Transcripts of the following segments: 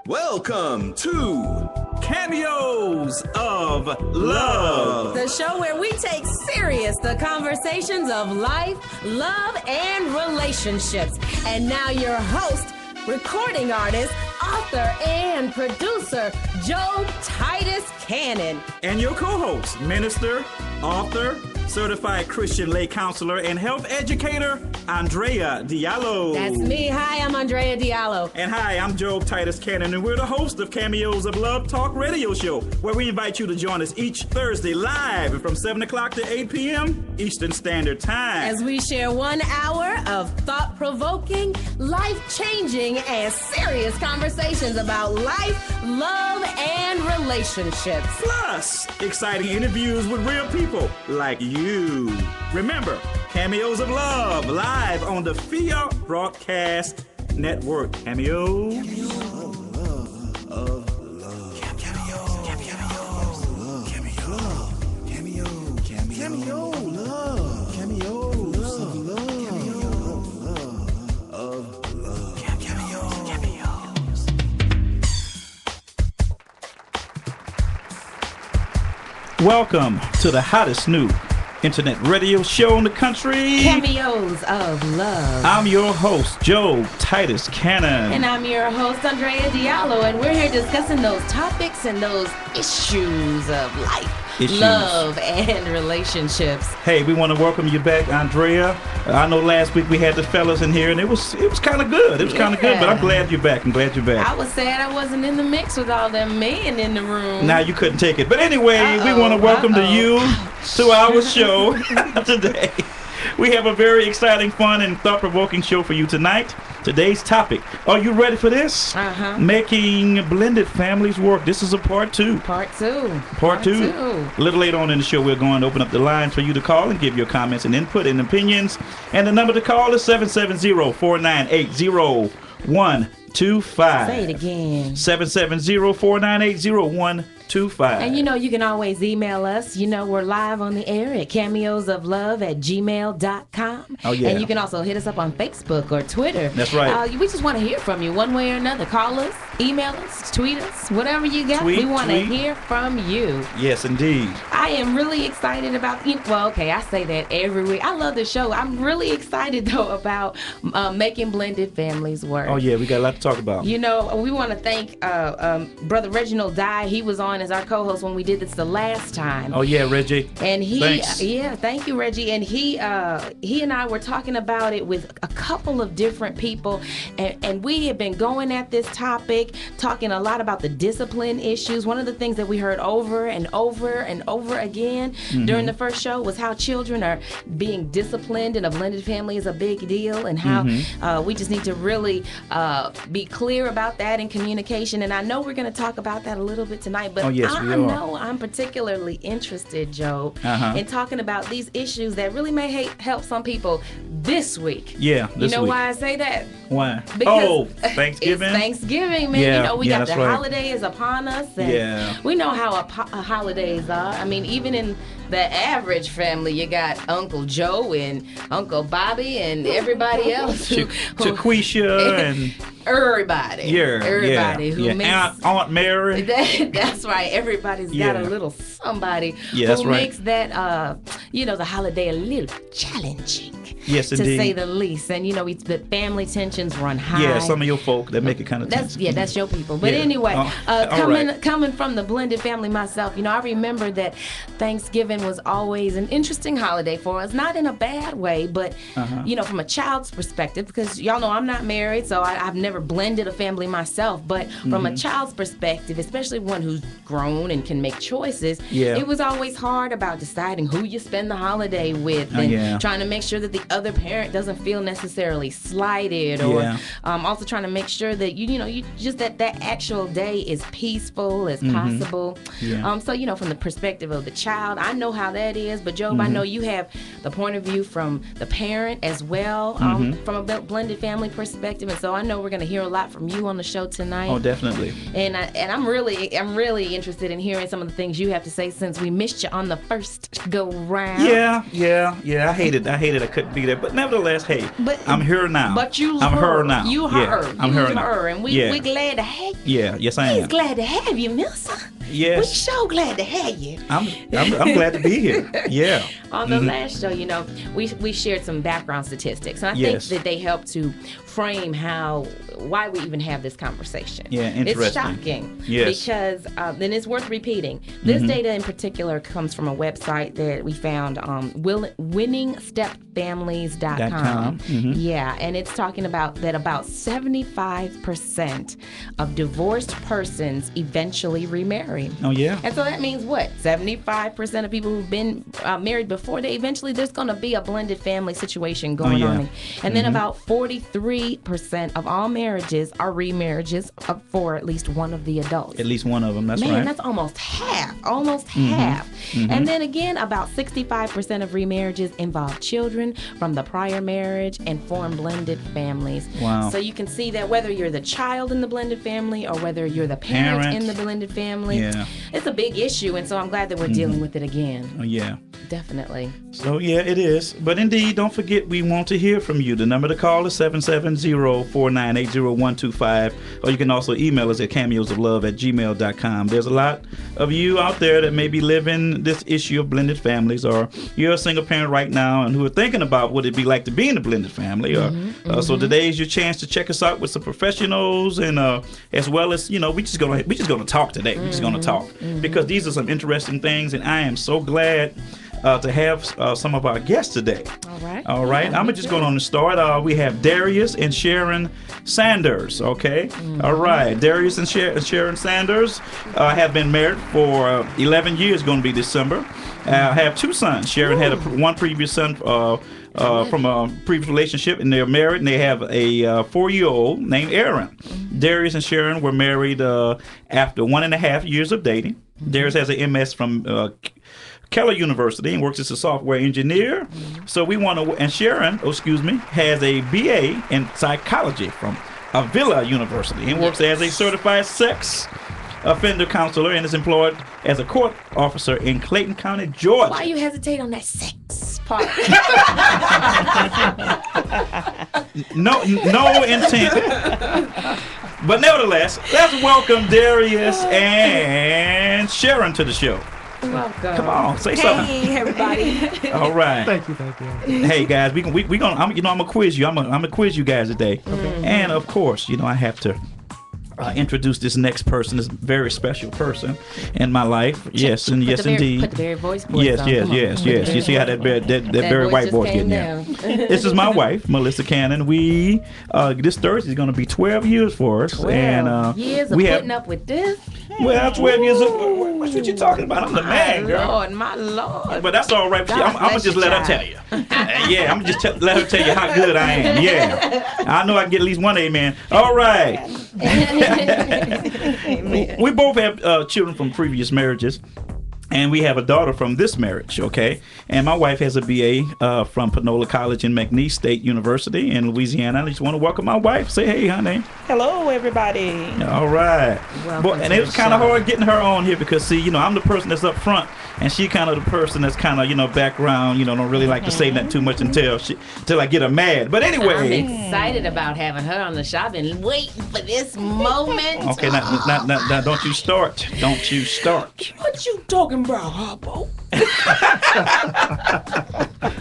Welcome to Cameos of Love, the show where we take serious the conversations of life, love, and relationships. And now your host, recording artist, author, and producer, Joe Titus Cannon. And your co-host, minister, author, certified Christian lay counselor, and health educator, Andrea Diallo. That's me. Hi, I'm Andrea Diallo. And hi, I'm Joe Titus Cannon, and we're the host of Cameos of Love Talk Radio Show, where we invite you to join us each Thursday live from 7 o'clock to 8 p.m. Eastern Standard Time. As we share 1 hour of thought-provoking, life-changing, and serious conversations about life, love, and relationships. Plus, exciting interviews with real people like you. Remember, Cameos of Love, live on the FIA Broadcast Network. Cameo. Welcome to the hottest new internet radio show in the country. Cameos of Love. I'm your host, Joe Titus Cannon. And I'm your host, Andrea Diallo. And we're here discussing those topics and those issues of life, love, and relationships. Hey, we want to welcome you back, Andrea. I know last week we had the fellas in here, and it was kind of good. It was kind of good, but I'm glad you're back. I'm glad you're back. I was sad I wasn't in the mix with all them men in the room. Now you couldn't take it. But anyway, we want to welcome to you to our show today. We have a very exciting, fun, and thought-provoking show for you tonight. Today's topic. Are you ready for this? Making blended families work. This is a part two. Part two. A little later on in the show, we're going to open up the lines for you to call and give your comments and input and opinions. And the number to call is 770-498-0125. Say it again. 770-498-0125. And you can always email us. We're live on the air at cameosoflove@gmail.com. Oh, yeah. And you can also hit us up on Facebook or Twitter. That's right. We just want to hear from you one way or another. Call us, email us, tweet us, whatever you got. We want to hear from you. Yes, indeed. I am really excited about, I say that every week. I love the show. I'm really excited, though, about making blended families work. Oh, yeah, we got a lot to talk about. We want to thank Brother Reginald Dye. He was on as our co-host when we did this the last time. Oh yeah, Reggie. And Thanks. Thank you, Reggie. And he and I were talking about it with a couple of different people, and we have been going at this topic, talking a lot about the discipline issues. One of the things that we heard over and over and over again during the first show was how children are being disciplined in a blended family is a big deal, and how we just need to really be clear about that in communication. And I know we're going to talk about that a little bit tonight, but I know I'm particularly interested, Joe, in talking about these issues that really may help some people this week. Yeah, this week. You know why I say that? Why? Because Thanksgiving? It's Thanksgiving, man. Yeah, We got the right. holidays upon us. And we know how holidays are. I mean, even in the average family, you got Uncle Joe and Uncle Bobby and everybody else. Chiquisha and... Everybody who makes Aunt Mary. That's right. Everybody's got a little somebody who makes that the holiday a little challenging. Yes, to indeed. say the least. And the family tensions run high. Yeah, some of your folk that make it kind of tense. That's your people. But anyway, coming from the blended family myself, I remember that Thanksgiving was always an interesting holiday for us. Not in a bad way, but from a child's perspective, because y'all know I'm not married, so I've never blended a family myself. But from a child's perspective, especially one who's grown and can make choices, it was always hard about deciding who you spend the holiday with and trying to make sure that the other parent doesn't feel necessarily slighted, or also trying to make sure that you just that actual day is peaceful as possible. So from the perspective of the child, I know how that is, but Job, I know you have the point of view from the parent as well, from a blended family perspective, and so I know we're going to hear a lot from you on the show tonight. Oh, definitely. And I'm really interested in hearing some of the things you have to say, since we missed you on the first go round. Yeah. I hate it. I couldn't be be there. But nevertheless, hey, But I'm here now. But you I'm her her now. You Yeah, her. I'm you her now. her. And we glad to have you. Yeah, yes I We's am. glad to have you, Miss. Yes. We so glad to have you. I'm glad to be here. Yeah. On the last show, you know, we shared some background statistics, and I think that they help to frame why we even have this conversation. Yeah, interesting. It's shocking. Yes. Because then it's worth repeating. This data in particular comes from a website that we found, winningstepfamilies.com. Yeah, and it's talking about that about 75% of divorced persons eventually remarry. Oh yeah. And so that means what? 75% of people who've been married before, there's going to be a blended family situation going on. And then about 43% of all marriages are remarriages for at least one of the adults. At least one of them, that's right. Man, that's almost half. Almost half. And then again, about 65% of remarriages involve children from the prior marriage and form blended families. Wow. So you can see that whether you're the child in the blended family or whether you're the parent in the blended family, it's a big issue. And so I'm glad that we're dealing with it again. Oh, yeah. Definitely. So, yeah, it is. But indeed, don't forget, we want to hear from you. The number to call is 770-498-0125. Or you can also email us at cameosoflove@gmail.com. There's a lot of you out there that may be living this issue of blended families, or you're a single parent right now and who are thinking about what it'd be like to be in a blended family. So today is your chance to check us out with some professionals, and as well as, you know, we just gonna talk today. We're just gonna talk because these are some interesting things, and I am so glad to have some of our guests today. All right. I'm just going to start. We have Darius and Sharon Sanders. Okay. All right. Darius and Sharon Sanders have been married for 11 years. Going to be December. Have two sons. Sharon had one previous son from a previous relationship, and they're married, and they have a 4-year-old named Aaron. Darius and Sharon were married after 1.5 years of dating. Darius has an MS from Keller University and works as a software engineer. So we want to, and Sharon, has a BA in psychology from Avila University and works as a certified sex offender counselor and is employed as a court officer in Clayton County, Georgia. Why you hesitate on that sex part? No intent. But nevertheless, let's welcome Darius and Sharon to the show. Welcome. Come on, say something. Hey, everybody. All right. Thank you. Hey guys, we gonna I'm gonna quiz you. I'm gonna quiz you guys today. Okay. And of course, I have to introduce this next person, this very special person in my life. Yes, and yes, indeed. Put the very voice. Yes. You see how that very white voice getting there. This is my wife, Melissa Cannon. We this Thursday is going to be 12 years for us. 12 and years of putting up with this. Well, 12 years of what you talking about? I'm the man, girl. My Lord. But that's all right. I'm gonna just let her tell you. Yeah, I'm just let her tell you how good I am. Yeah, I know I can get at least one amen. All right. We both have children from previous marriages, and we have a daughter from this marriage, okay? And my wife has a BA from Panola College in McNeese State University in Louisiana. I just want to welcome my wife. Say hey, honey. Hello, everybody. All right. And it was kind of hard getting her on here because, see, I'm the person that's up front, and she kind of the person that's kind of, background, don't really like to say nothing too much until I get her mad. But anyway. I'm excited about having her on the show. I've been waiting for this moment. Okay, now don't you start. Don't you start. What you talking about, Harpo?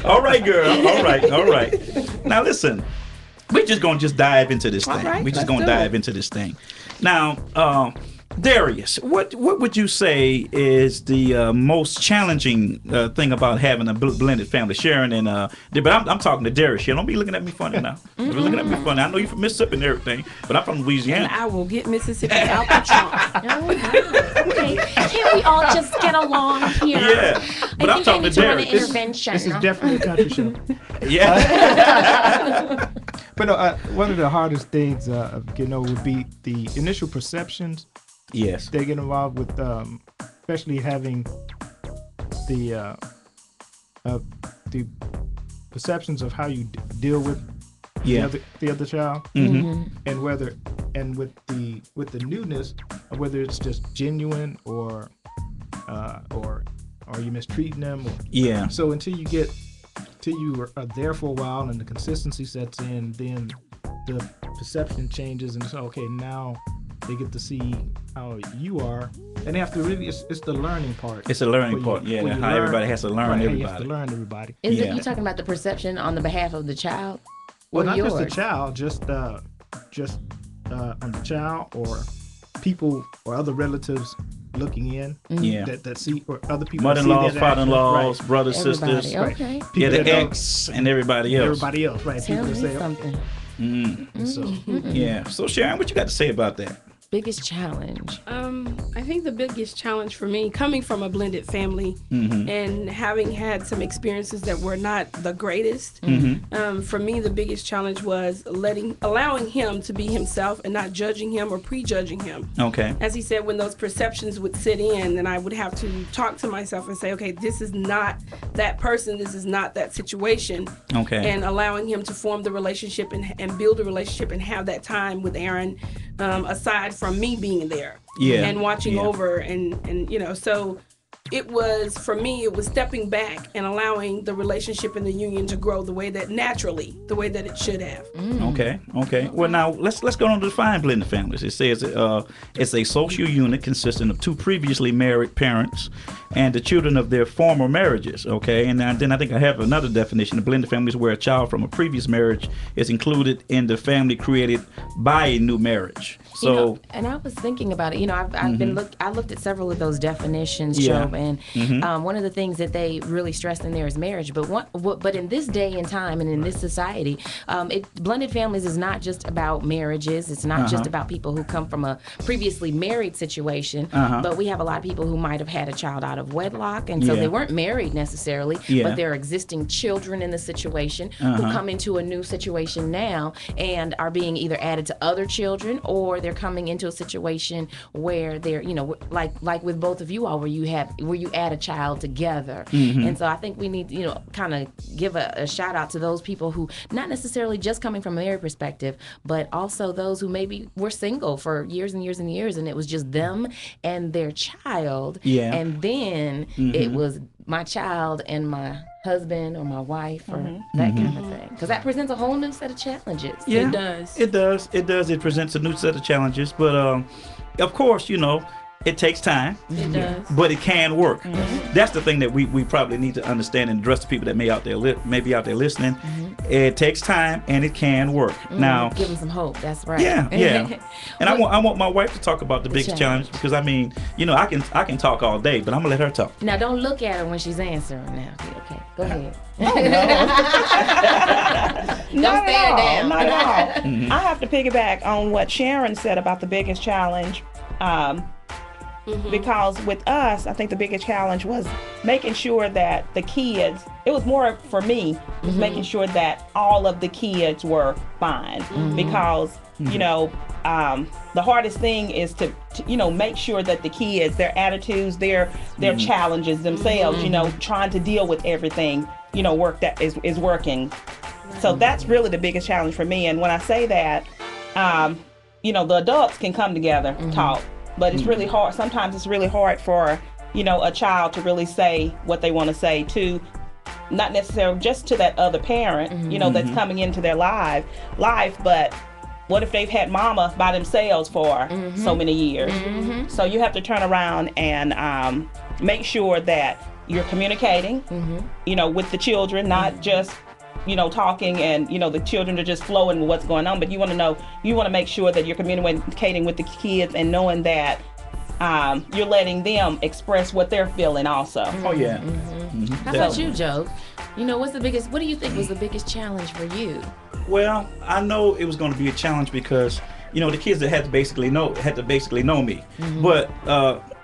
All right, girl. All right. Now listen, we're just gonna dive into this thing. Right, we're just gonna dive into this thing. Now, Darius, what would you say is the most challenging thing about having a blended family? Sharon and but I'm talking to Darius here. Don't be looking at me funny now. You're looking at me funny. I know you're from Mississippi and everything, but I'm from Louisiana. And I will get Mississippi out the trunk. Okay. Can't we all just get along here? Yeah, but I'm talking to Darius. This is definitely a country show. Yeah. But one of the hardest things would be the initial perceptions. Yes, they get involved with, especially having the perceptions of how you deal with the other child, and with the newness of whether it's just genuine or you mistreating them. So until you get till you are there for a while and the consistency sets in, then the perception changes, and so okay, now they get to see how you are, and they have to really. It's the learning part. It's a learning part. Yeah, how everybody has to learn everybody. You have to learn everybody. Is it you talking about the perception on the behalf of the child? Well, not yours? just the child, just on the child or people or other relatives looking in. Yeah. That see, or other people. Mother-in-laws, father-in-laws, brothers, Everybody. sisters. Okay. Yeah, the ex and everybody else. Everybody else, right? Tell people me say something. So Yeah. So Sharon, what you got to say about that? Biggest challenge. I think the biggest challenge for me, coming from a blended family and having had some experiences that were not the greatest, for me the biggest challenge was allowing him to be himself and not judging him or prejudging him. Okay. As he said, when those perceptions would sit in, then I would have to talk to myself and say, okay, this is not that person, this is not that situation. Okay. And allowing him to form the relationship and build a relationship and have that time with Aaron, aside from me being there and watching over and you know, so it was, for me, it was stepping back and allowing the relationship and the union to grow the way that naturally, the way that it should have. Okay. Well, now let's go on to define blended families. It says it's a social unit consisting of two previously married parents and the children of their former marriages. Okay, and then I think I have another definition. A blended family is where a child from a previous marriage is included in the family created by a new marriage. So, you know, and I was thinking about it. You know, I looked at several of those definitions, Job, and one of the things that they really stressed in there is marriage. But in this day and time and in this society, blended families is not just about marriages. It's not just about people who come from a previously married situation. But we have a lot of people who might have had a child out of wedlock, and so they weren't married necessarily, but they're existing children in the situation who come into a new situation now and are being either added to other children, or they're coming into a situation where they're, you know, like with both of you all, where you add a child together. And so I think we need, you know, kind of give a shout out to those people who not necessarily just coming from a married perspective, but also those who maybe were single for years and years and years, and it was just them and their child. And then it was my child and my husband or my wife or that kind of thing, because that presents a whole new set of challenges. Yeah, It does. It presents a new set of challenges, but of course, you know, it takes time. It does. But it can work. That's the thing that we probably need to understand and address the people that may be out there listening. It takes time and it can work. Now, give them some hope. That's right. Yeah. And I want my wife to talk about the biggest challenge, because I mean, you know, I can talk all day, but I'm gonna let her talk. Now, don't look at her when she's answering. Now, okay, go ahead. Not stare down. Not at all. I have to piggyback on what Sharon said about the biggest challenge. Because with us, I think the biggest challenge was making sure that the kids, it was more for me, was making sure that all of the kids were fine. Because, you know, the hardest thing is to, you know, make sure that the kids, their attitudes, their challenges themselves, you know, trying to deal with everything, you know, work that is working. So that's really the biggest challenge for me. And when I say that, you know, the adults can come together, talk. But it's really hard. Sometimes it's really hard for, you know, a child to really say what they want to say to, not necessarily just to that other parent, you know, that's coming into their life. But what if they've had mama by themselves for so many years? So you have to turn around and make sure that you're communicating, you know, with the children, not just, you know, talking and, you know, the children are just flowing with what's going on, but you want to make sure that you're communicating with the kids and knowing that you're letting them express what they're feeling also. Oh yeah. How about you, Joe? You know, what do you think was the biggest challenge for you? Well, I know it was going to be a challenge because, you know, the kids that had to basically know me. But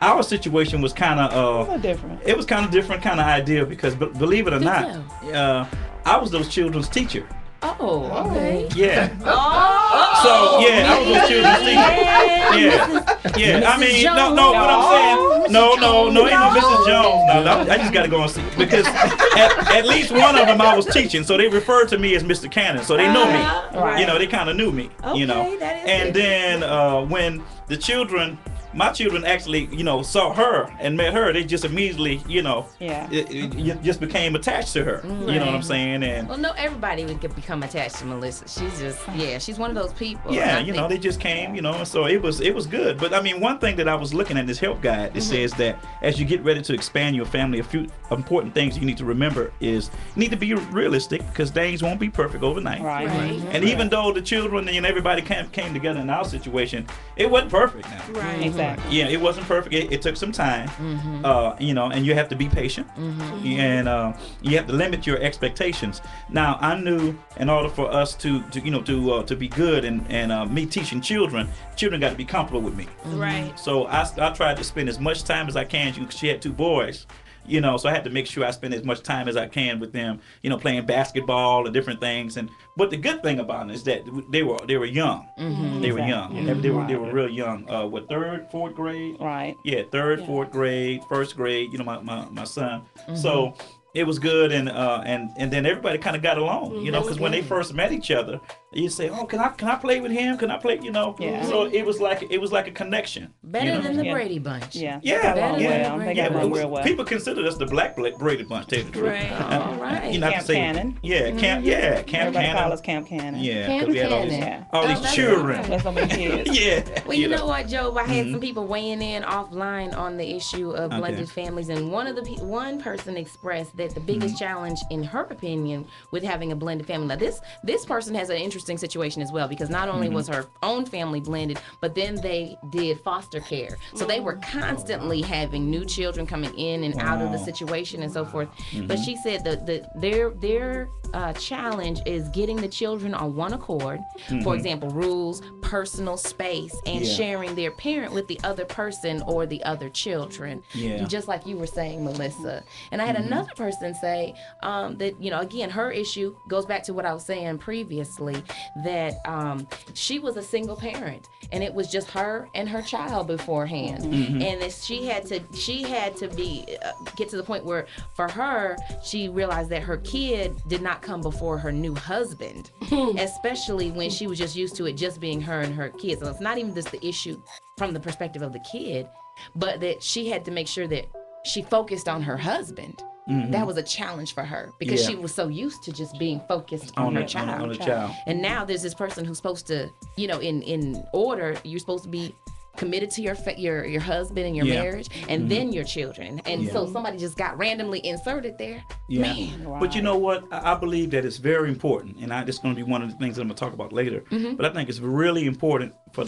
our situation was kind of different. It was kind of different kind of idea because, believe it or not, I was those children's teacher. Oh, okay. Yeah. So yeah, I was those children's teacher. Yeah. I mean, no. What I'm saying, no, ain't no Mrs. Jones. No, I just got to go and see, because at least one of them I was teaching, so they referred to me as Mr. Cannon, so they know me. You know, they kind of knew me. Okay, you know, that is and then when the children my children actually, saw her and met her. They just immediately, it just became attached to her. You know what I'm saying? And well, no, everybody would become attached to Melissa. She's just, she's one of those people. Yeah, they just came, and so it was good. But I mean, one thing that I was looking at this help guide, it says that as you get ready to expand your family, a few important things you need to remember is you need to be realistic because things won't be perfect overnight. Right. And even though the children and everybody came together in our situation, it wasn't perfect now. Right. Exactly. Yeah, it wasn't perfect. It took some time. And you have to be patient. And you have to limit your expectations. Now, I knew in order for us to be good and me teaching children got to be comfortable with me. Right. So I tried to spend as much time as I can. She had 2 boys. So I had to make sure I spend as much time as I can with them, playing basketball and different things. But the good thing about it is that they were young. They were young. They were real young. 3rd, 4th grade? Right. Yeah, 3rd, 4th grade, 1st grade. My son. So it was good, and then everybody kind of got along. Because when they first met each other, you say, "Oh, can I play with him? Can I play?" Yeah. So it was like a connection. Better than the Brady Bunch. Yeah. Yeah. They got along real well. People consider us the Black Brady Bunch, tell you the truth. Right. All right. Camp Cannon. Yeah, Camp Everybody Cannon. call us Camp Cannon. Yeah, Camp 'cause we had Cannon. all these that's children. right. That's so many kids. Yeah. Well, you know what, Job? I had some people weighing in offline on the issue of blended families, and one person expressed that the biggest challenge, in her opinion, with having a blended family. Now, this person has an interesting situation as well, because not only was her own family blended, but then they did foster care. So they were constantly having new children coming in and out of the situation and so forth. But she said that their challenge is getting the children on one accord. For example, rules, personal space, and sharing their parent with the other person or the other children. Just like you were saying, Melissa. And I had another person say that, again, her issue goes back to what I was saying previously, that she was a single parent, and it was just her and her child beforehand. And that she had to be get to the point where, for her, she realized that her kid did not come before her new husband, especially when she was just used to it just being her and her kids. So it's not even just the issue from the perspective of the kid, but that she had to make sure that she focused on her husband. That was a challenge for her, because she was so used to just being focused on her child. On the child. And now there's this person who's supposed to, in order, you're supposed to be committed to your husband and your marriage, and then your children. And so somebody just got randomly inserted there. Yeah. Man. Wow. But you know what? I believe that it's very important, and this is going to be one of the things that I'm going to talk about later. But I think it's really important for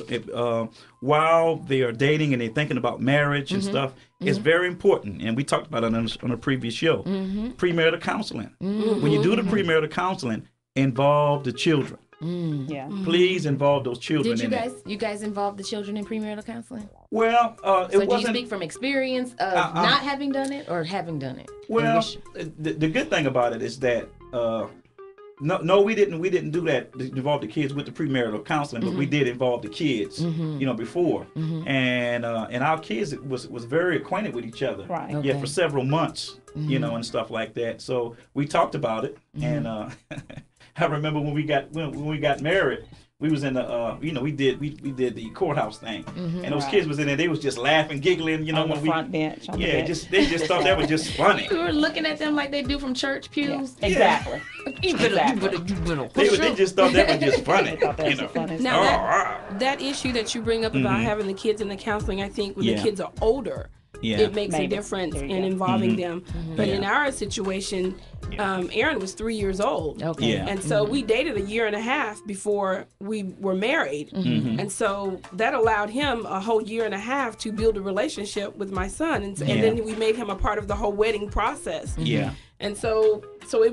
while they are dating and they're thinking about marriage and stuff. It's very important, and we talked about it on a previous show. Premarital counseling. When you do the premarital counseling, involve the children. Yeah. Please involve those children. Did you guys involve the children in premarital counseling? Well, So do you speak from experience of not having done it or having done it? Well, the good thing about it is that no, we didn't do that to involve the kids with the premarital counseling, but we did involve the kids, before, and our kids was very acquainted with each other, Right. Okay. for several months, and stuff like that. So we talked about it, and I remember when we got married. We was in the, we did the courthouse thing, and those kids was in there. They was just laughing, giggling, On the front bench. On the bench. they just thought that was just funny. We were looking at them like they do from church pews. Yeah. Exactly. You better. They just thought that was just funny. They thought that was so funny. Now that issue that you bring up about having the kids in the counseling, I think when the kids are older, it makes a difference in involving them. But in our situation, Aaron was 3 years old. Okay. Yeah. And so we dated 1.5 years before we were married. And so that allowed him a whole 1.5 years to build a relationship with my son. And then we made him a part of the whole wedding process. Yeah. And so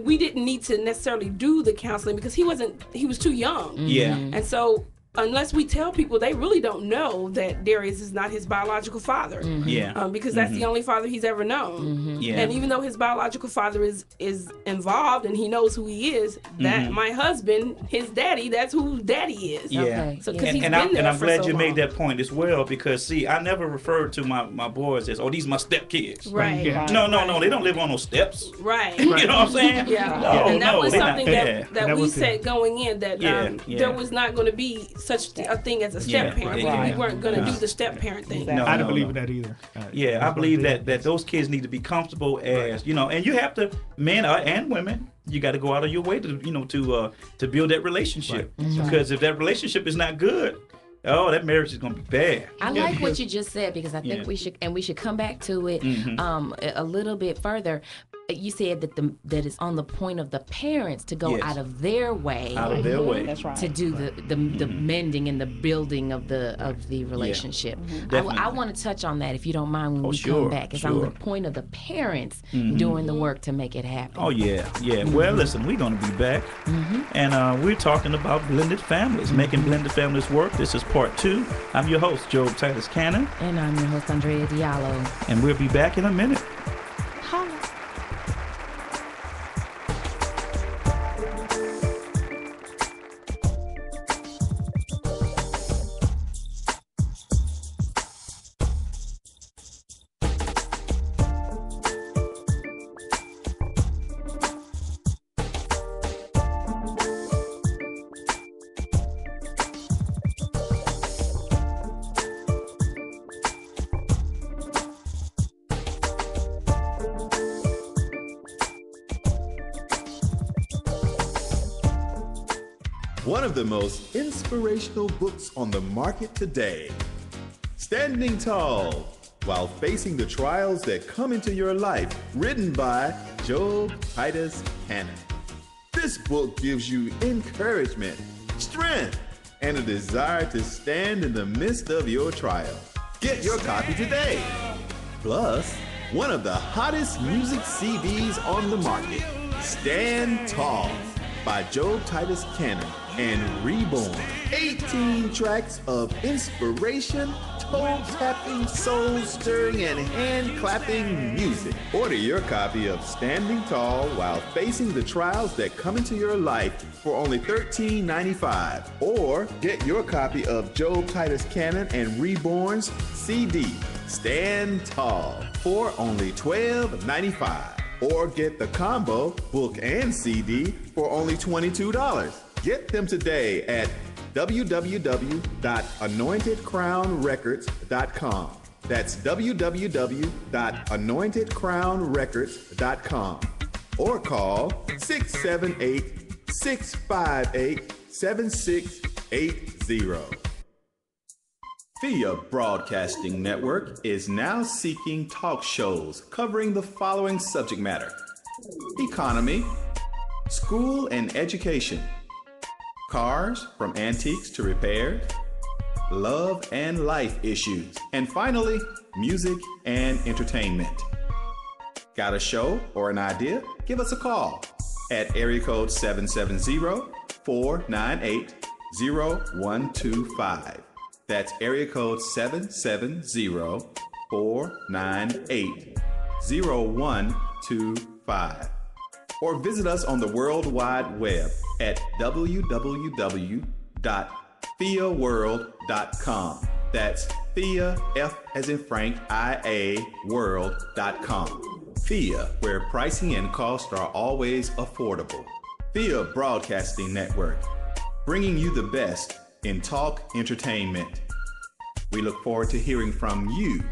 we didn't need to necessarily do the counseling because he was too young. Yeah. And so unless we tell people, they really don't know that Darius is not his biological father. Yeah. Because that's the only father he's ever known. Yeah. And even though his biological father is involved and he knows who he is, that my husband, his daddy, that's who daddy is. Yeah. Okay. So because Yeah. he's And been there I'm for glad so you long. made that point as well, because see, I never referred to my boys as, these my step kids. Right. Yeah. No, they don't live on those steps. Right. You know what I'm saying? Yeah. No, And that was they're not. something Yeah. that we was said going in, that Yeah. there was not going to be such a thing as a step parent. We weren't going to do the step parent thing. No, I don't believe in that either. I believe that those kids need to be comfortable as, and you have to, men and women, you got to go out of your way to, to build that relationship. Right. Because if that relationship is not good, that marriage is going to be bad. I like what you just said, because I think we should come back to it a little bit further. You said that it's on the point of the parents to go out of their way. That's right. To do the mending and the building of the relationship. I want to touch on that, if you don't mind, when we come back. It's on the point of the parents doing the work to make it happen. Oh yeah. Well, listen, we're going to be back, and we're talking about blended families, making blended families work. This is part 2. I'm your host, Job Titus Cannon, and I'm your host, Andrea Diallo, and we'll be back in a minute. One of the most inspirational books on the market today. Standing Tall While Facing the Trials That Come Into Your Life, written by Job Titus Cannon. This book gives you encouragement, strength, and a desire to stand in the midst of your trial. Get your copy today. Plus, one of the hottest music CDs on the market, Stand Tall by Job Titus Cannon and Reborn. 18 tracks of inspiration, toe-tapping, soul-stirring, and hand-clapping music. Order your copy of Standing Tall While Facing the Trials That Come Into Your Life for only $13.95. Or get your copy of Job Titus Cannon and Reborn's CD, Stand Tall, for only $12.95. Or get the combo, book and CD, for only $22. Get them today at www.anointedcrownrecords.com. That's www.anointedcrownrecords.com. Or call 678-658-7680. FIA Broadcasting Network is now seeking talk shows covering the following subject matter: economy, school and education, cars from antiques to repairs, love and life issues, and finally, music and entertainment. Got a show or an idea? Give us a call at area code 770-498-0125. That's area code 770-498-0125. Or visit us on the World Wide Web at www.fiaworld.com. That's FIA, F as in Frank, IA, world.com. FIA, where pricing and cost are always affordable. FIA Broadcasting Network, bringing you the best in talk entertainment. We look forward to hearing from you.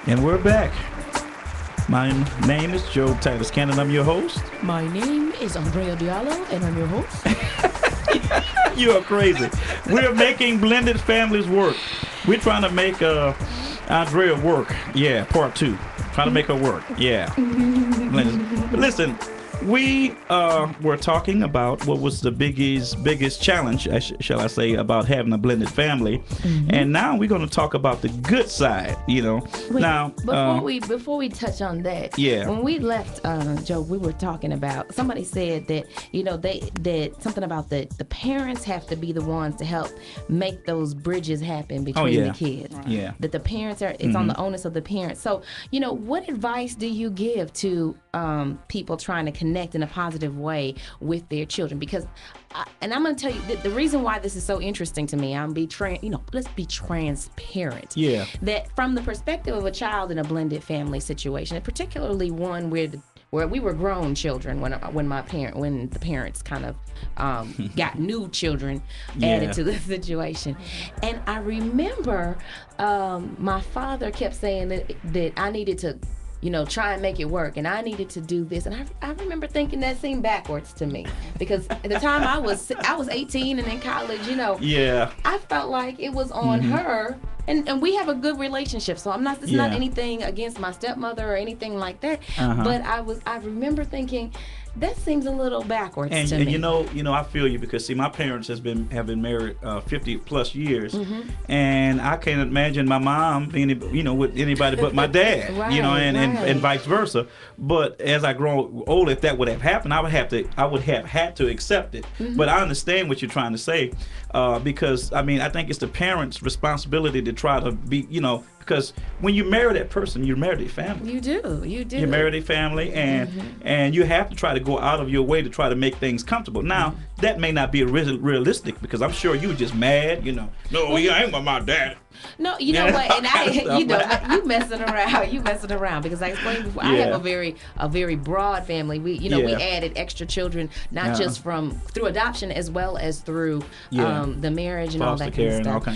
And we're back. My name is Joe Titus Cannon. I'm your host. My name is Andrea Diallo, and I'm your host. You are crazy. We're making blended families work. We're trying to make Andrea work. Yeah, part 2. Trying to make her work. Yeah. Listen, we were talking about what was the biggest challenge, shall I say, about having a blended family, and now we're going to talk about the good side. Wait, now before we touch on that, yeah. When we left, Joe, we were talking about, somebody said that that something about the parents have to be the ones to help make those bridges happen between the kids. Right. Yeah, that the parents are. It's on the onus of the parents. So what advice do you give to people trying to connect in a positive way with their children? Because I'm going to tell you the reason why this is so interesting to me. Let's be transparent. Yeah. That from the perspective of a child in a blended family situation, and particularly one where we were grown children when the parents kind of got new children added to the situation. And I remember my father kept saying that I needed to try and make it work, and I needed to do this. And I remember thinking that seemed backwards to me, because at the time I was 18 and in college, Yeah. I felt like it was on her. And we have a good relationship, so it's not anything against my stepmother or anything like that. But I remember thinking, that seems a little backwards to me. And I feel you, because my parents have been married 50 plus years, and I can't imagine my mom being with anybody but my dad, right, and vice versa. But as I grow older, if that would have happened, I would have had to accept it. But I understand what you're trying to say, because I think it's the parents' responsibility to try to be, because when you marry that person, you marry their family. You do. You marry their family, and you have to try to go out of your way to try to make things comfortable. Now, that may not be realistic, because I'm sure you were just mad, No, I ain't with my dad. No, you know what? And you messing around, because I explained before. I have a very broad family. We added extra children, not just through adoption, as well as through the marriage and foster all that kind of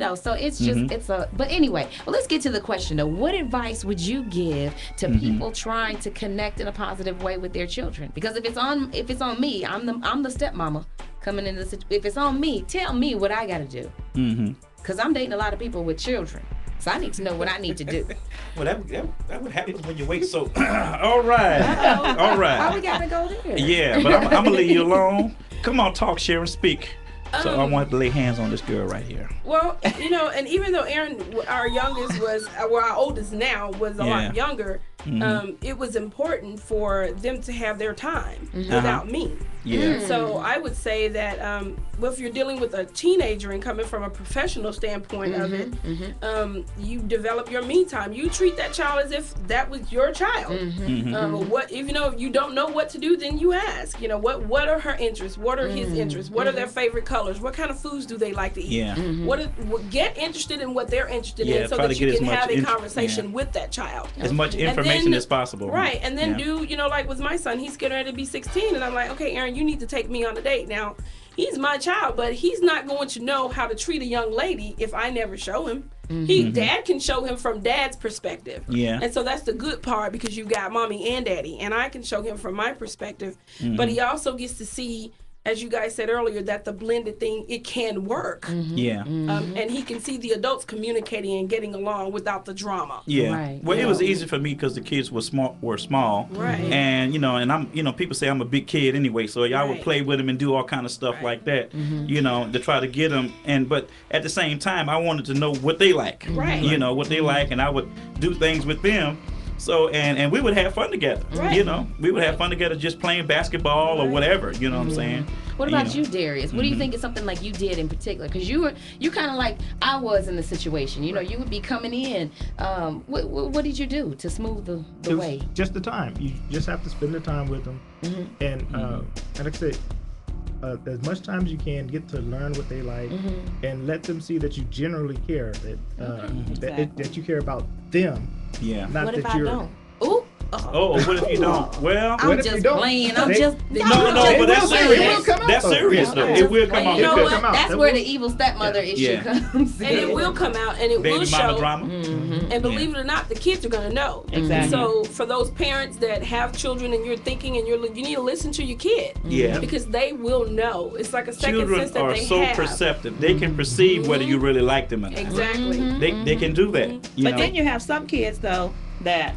stuff. So it's just but anyway, well, let's get to the question though. What advice would you give to people trying to connect in a positive way with their children? Because if it's on me, I'm the stepmama coming into the. If it's on me, tell me what I got to do. Because I'm dating a lot of people with children. So I need to know what I need to do. Well, that would happen when you wait so... All right. All right. Why we got to go there? Yeah, but I'm going to leave you alone. Come on, talk, Sharon, speak. So I want to lay hands on this girl right here. Well, and even though Aaron, our youngest our oldest now was a lot younger, it was important for them to have their time without me. Yeah. So I would say that, if you're dealing with a teenager and coming from a professional standpoint of it, you develop your me time. You treat that child as if that was your child. If you don't know what to do, then you ask. What are her interests? What are his interests? What are their favorite colors? What kind of foods do they like to eat? Yeah. Get interested in what they're interested in, so that you can have a conversation with that child. As much information as possible. Right, and then like with my son, he's getting ready to be 16, and I'm like, okay, Aaron, you need to take me on a date. Now, he's my child, but he's not going to know how to treat a young lady if I never show him. Dad can show him from dad's perspective. Yeah. And so that's the good part, because you got mommy and daddy, and I can show him from my perspective. But he also gets to see, as you guys said earlier, that the blended thing, it can work. Yeah. And he can see the adults communicating and getting along without the drama. Yeah. Right. Well, it was easy for me because the kids were small. Right. And and I'm people say I'm a big kid anyway, so I would play with them and do all kind of stuff like that. To try to get them. But at the same time, I wanted to know what they like. Right. What they like, and I would do things with them. So and we would have fun together. Right. We would have fun together just playing basketball or whatever. You know what I'm saying? What about you, Darius? What do you think is something like you did in particular? Because you kind of like I was in the situation. You would be coming in. What did you do to smooth the way? Just the time. You just have to spend the time with them, and like I said, as much time as you can, get to learn what they like, and let them see that you generally care, that you care about them. Yeah. Not what that if I don't? Ooh. Oh, what if you don't? Well, I'm just playing. I'm just no, but that's serious. That's serious though. It will come out. You know what? That's where the evil stepmother issue comes in. And it will come out, and it will show. Drama. And believe it or not, the kids are gonna know. Exactly. So for those parents that have children, and you're thinking, and you need to listen to your kid. Yeah. Because they will know. It's like a second sense that Children are so perceptive. They can perceive whether you really like them or not. Exactly. They can do that. But then you have some kids though that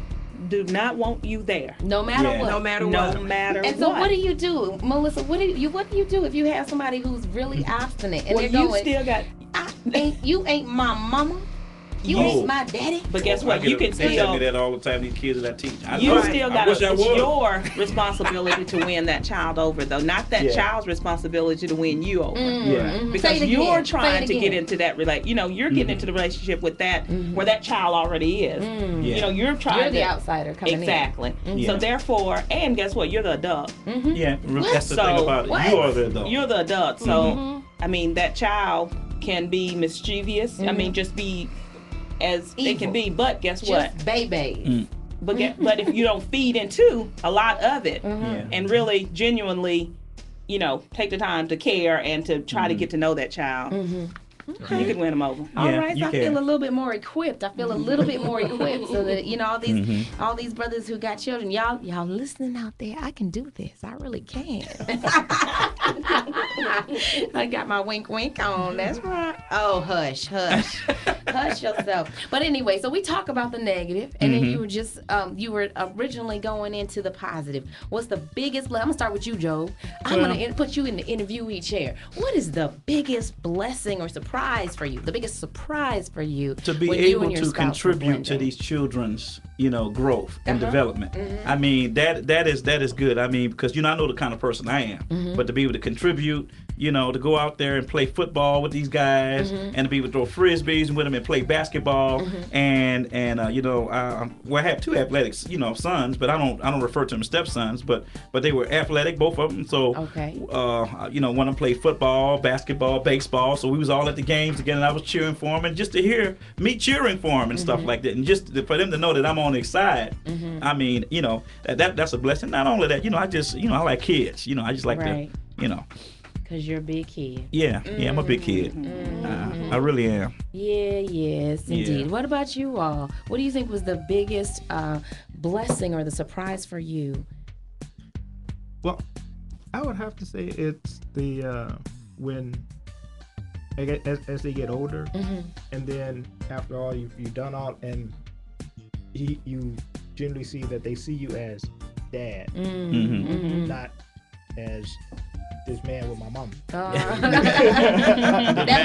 do not want you there. No matter what. No matter what. And so what do you do, Melissa? What do you do if you have somebody who's really obstinate and they're you going, still got you ain't my mama. You ain't my daddy. But guess what? You can They still. tell me that all the time. These kids that I teach. You still got. It's your responsibility to win that child over, though. Not that child's responsibility to win you over. Because you're trying to get into that you're getting into the relationship with that where that child already is. You know, you're trying. You're the outsider coming in. Exactly. So therefore, and guess what? You're the adult. Yeah, that's the thing about it. You are the adult. You're the adult. So I mean, that child can be mischievous. I mean, just be as evil. It can be, but guess what? Just baby. But if you don't feed into a lot of it and really genuinely, take the time to care and to try to get to know that child, you can win them over. All right, so I feel a little bit more equipped. So that all these brothers who got children, y'all listening out there, I can do this. I really can. I got my wink on. That's right. Oh, hush yourself. But anyway, so we talk about the negative, and then you were just you were originally going into the positive. What's the biggest? I'm gonna start with you, Joe. I'm gonna put you in the interviewee chair. What is the biggest blessing or surprise for you? The biggest surprise for you to be able to contribute to these children's, growth and development. I mean, that is good. I mean, because I know the kind of person I am, but to be able to contribute, to go out there and play football with these guys, and to be able to throw frisbees with them and play basketball, and I have two athletic, sons, but I don't refer to them as stepsons, but they were athletic, both of them. So, one of them played football, basketball, baseball. So we was all at the games together, and I was cheering for them, and just to hear me cheering for them and stuff like that, and just for them to know that I'm on their side. I mean, that's a blessing. Not only that, I like kids. I just like to, Because you're a big kid. Yeah, I'm a big kid. I really am. Yes, indeed. What about you all? What do you think was the biggest blessing or the surprise for you? Well, I would have to say it's the when as they get older, and then after all you've done all, and you generally see that they see you as dad, not as this man with my mama. That's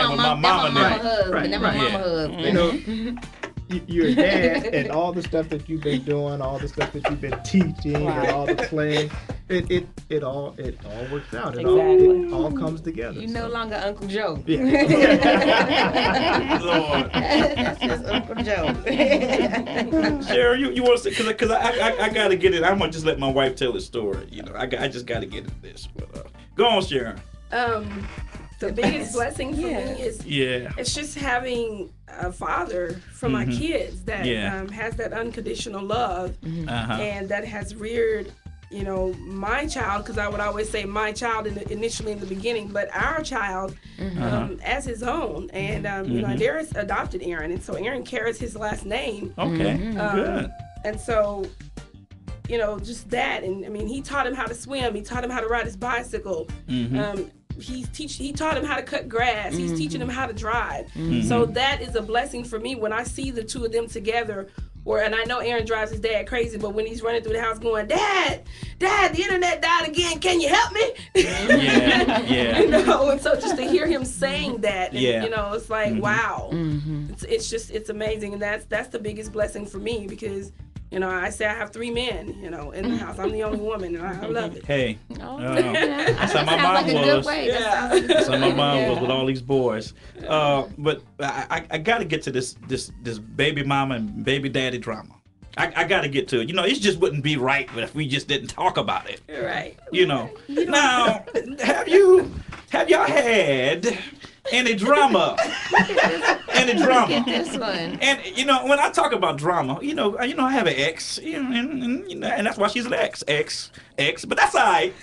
my mama husband. That's my mama husband. You're a dad, and all the stuff that you've been doing, all the stuff that you've been teaching, and all the playing, it all works out. It all comes together. You're no longer Uncle Joe. Yeah. Lord. That's just Uncle Joe. Sharon, you want to say, because I got to get it. I'm going to just let my wife tell the story. I just got to get into this. But, go on, Sharon. The biggest blessing for me is it's just having a father for my kids that has that unconditional love and that has reared my child, because I would always say my child initially in the beginning, but our child as his own. And Darius adopted Aaron, and so Aaron carries his last name. Okay, good. And so just that, and I mean, he taught him how to swim, he taught him how to ride his bicycle. He taught him how to cut grass. He's teaching him how to drive. So that is a blessing for me when I see the two of them together. And I know Aaron drives his dad crazy, but when he's running through the house going, Dad, the internet died again. Can you help me? And so just to hear him saying that, and, it's like, wow. It's amazing, and that's the biggest blessing for me, because I say I have 3 men, in the house. I'm the only woman, and I love it. Hey, that's how my mom was. That's how my mom was with all these boys. But I got to get to this baby mama and baby daddy drama. I got to get to it. It just wouldn't be right if we just didn't talk about it. Right. Now, have y'all had Any drama. Any drama. Get this one. And you know, when I talk about drama, you know, I have an ex, and that's why she's an ex, but that's all right,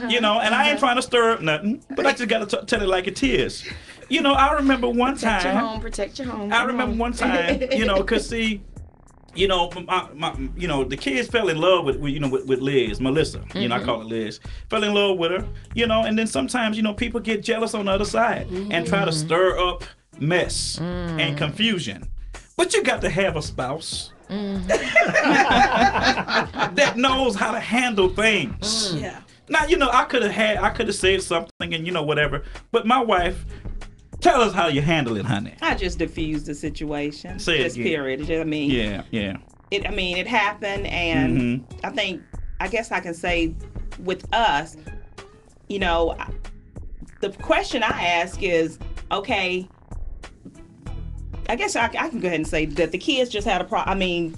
you know. And I ain't trying to stir up nothing, but I just gotta tell it like it is. You know, I remember one time. Protect your home. I remember one time, you know, cause see, you know, you know, the kids fell in love with Liz, Melissa. You know, I call her Liz. Fell in love with her, you know, and then sometimes, you know, people get jealous on the other side and try to stir up mess and confusion. But you got to have a spouse that knows how to handle things. Yeah. Now, you know, I could have said something and, you know, whatever, but my wife, tell us how you handle it, honey. I just diffused the situation. Say it just again. period. Yeah. It happened, and I guess I can say with us, you know, the question I ask is, okay, I guess I can go ahead and say that the kids just had a problem. I mean,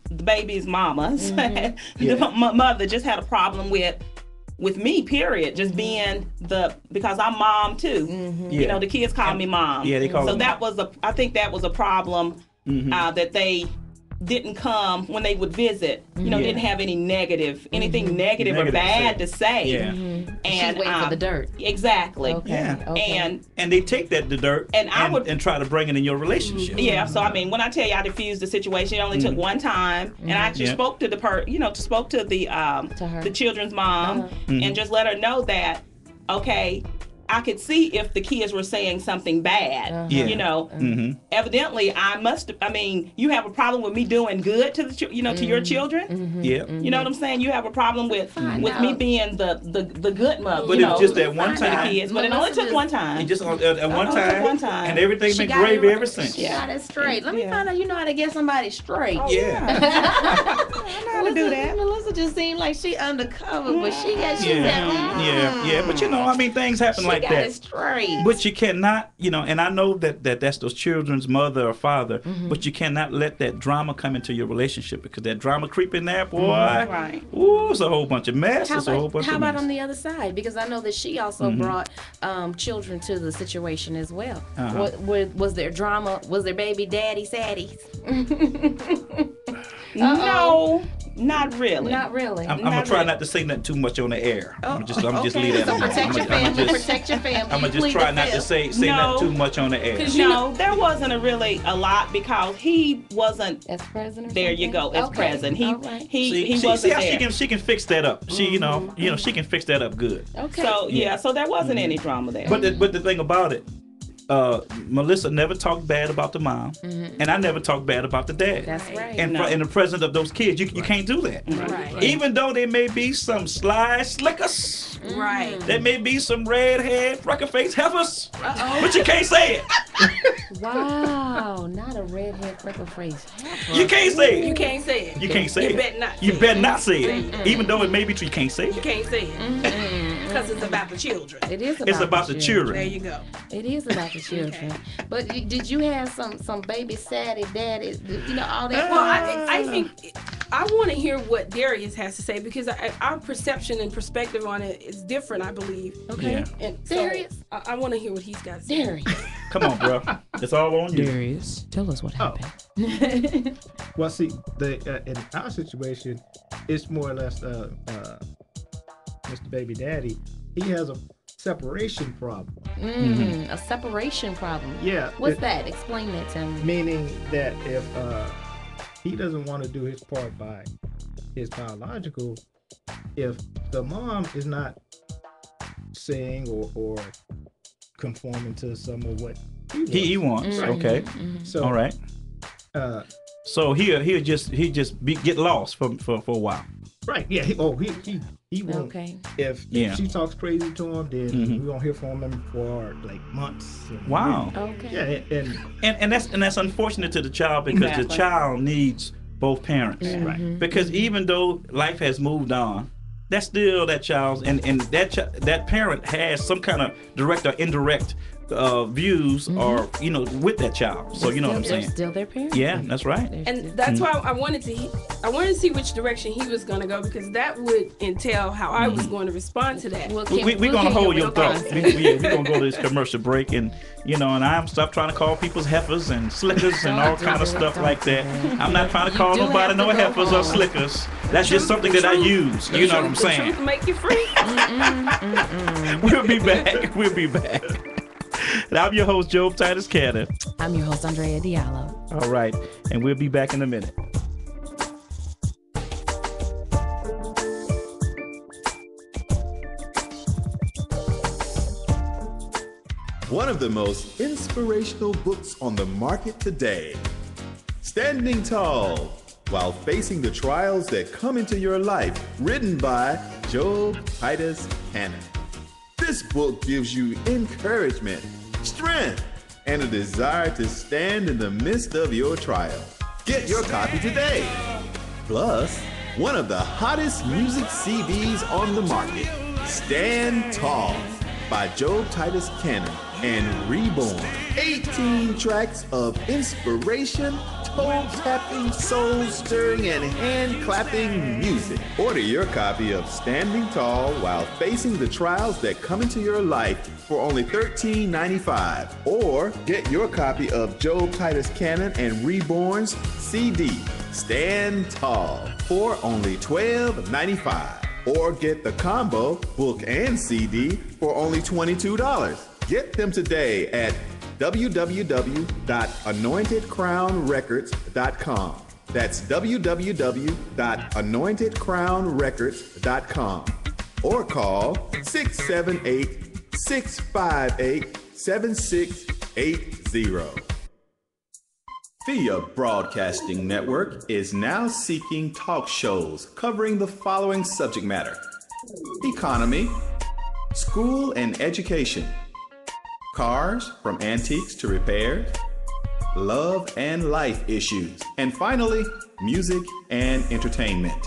the baby's mama's the mother just had a problem with me, period. Just being because I'm mom too. You know, the kids call me mom. Yeah, they call me mom. I think that was a problem that they didn't come when they would visit. You know, didn't have anything negative or bad to say. Yeah. And she's waiting for the dirt. Exactly. Okay. Yeah. Okay. And they take the dirt and try to bring it in your relationship. Yeah. So I mean, when I tell you I diffused the situation, it only took one time, and I actually spoke to the children's mom and just let her know that, okay, I could see if the kids were saying something bad. You know, evidently you have a problem with me doing good to to your children. Yeah. You know what I'm saying? You have a problem with me being the good mother. But it's just that one to the time. kids. But it only took one time. It just at one time. And everything's been got gravy it ever since. She got it straight. Let me find out. You know how to get somebody straight. Oh, Yeah. I know how to do that. Melissa just seemed like she undercover, but she said, Yeah. But you know, I mean, things happen like got that. it straight. But you cannot, you know, and I know that's those children's mother or father, but you cannot let that drama come into your relationship, because that drama creep in there, boy. Right. Ooh, it's a whole bunch of mess. How about mess. on the other side? Because I know that she also brought children to the situation as well. Was there drama? Was there baby daddy saddies? No, not really. Not really. I'm gonna try not to say nothing too much on the air. I'm just leave that So alone. protect your family. I'm gonna just try not to say nothing too much on the air. No, there wasn't a lot because he wasn't as president. there. You go, as president. He wasn't see how there. she can fix that up. She you know she can fix that up good. Okay. So so there wasn't any drama there. But the thing about it, Melissa never talked bad about the mom, and I never talked bad about the dad. That's right. And in the presence of those kids, you can't do that. Right. Even though there may be some sly slickers, Right. there may be some red-haired, freckle-faced heifers, but you can't say it. Wow, not a redhead freckle face. You can't say it. You can't say it. You can't say it. You better not. You better not say it. Even though it may be true, you can't say You it. can't say it because it's about the children. It is about It's about the children. There you go. It is about the children. But did you have some baby saddy daddy, you know, all that? Well, I think I want to hear what Darius has to say, because our perception and perspective on it is different, I believe. Okay. Yeah. And so Darius? I want to hear what he's got to say. Darius. Come on, bro. It's all on you. Darius, tell us what happened. Well, see, in our situation, it's more or less Mr. Baby Daddy. He has a separation problem. A separation problem. Yeah. What's that? Explain that to me. Meaning that if he doesn't want to do his part by his biological, if the mom is not saying or conforming to some of what he wants. Okay. So all right. So he'll just get lost for a while. Right. Yeah. He won't. Okay. If she talks crazy to him, then we won't hear from him for like months. Wow. Okay. Yeah. And that's unfortunate to the child, because the child needs both parents. Right. Because even though life has moved on, that's still that child's, and that parent has some kind of direct or indirect views are, with that child. So you know what I'm saying? They're still their parents. Yeah, that's right. And that's why I wanted to see which direction he was going to go, because that would entail how I was going to respond to that. We're going to hold your thoughts. We're going to go to this commercial break, and I'm stop trying to call people's heifers and slickers and all kind of stuff like that. I'm not trying to call nobody no heifers or slickers. That's just something that I use. You know what I'm saying? Truth make you free. We'll be back. We'll be back. And I'm your host, Job Titus Cannon. I'm your host, Andrea Diallo. All right, and we'll be back in a minute. One of the most inspirational books on the market today. Standing Tall While Facing the Trials That Come Into Your Life, written by Job Titus Cannon. This book gives you encouragement, strength, and a desire to stand in the midst of your trial. Get your copy today. Plus, one of the hottest music CDs on the market, Stand Tall by Job Titus Cannon and Reborn. 18 tracks of inspiration, toe-tapping, soul-stirring, and hand-clapping music. Order your copy of Standing Tall While Facing the Trials That Come Into Your Life for only $13.95. Or get your copy of Job Titus Cannon and Reborn's CD, Stand Tall, for only $12.95. Or get the combo, book and CD, for only $22. Get them today at www.anointedcrownrecords.com. That's www.anointedcrownrecords.com. Or call 678-658-7680. FIA Broadcasting Network is now seeking talk shows covering the following subject matter: economy, school and education, cars from antiques to repairs, love and life issues, and finally, music and entertainment.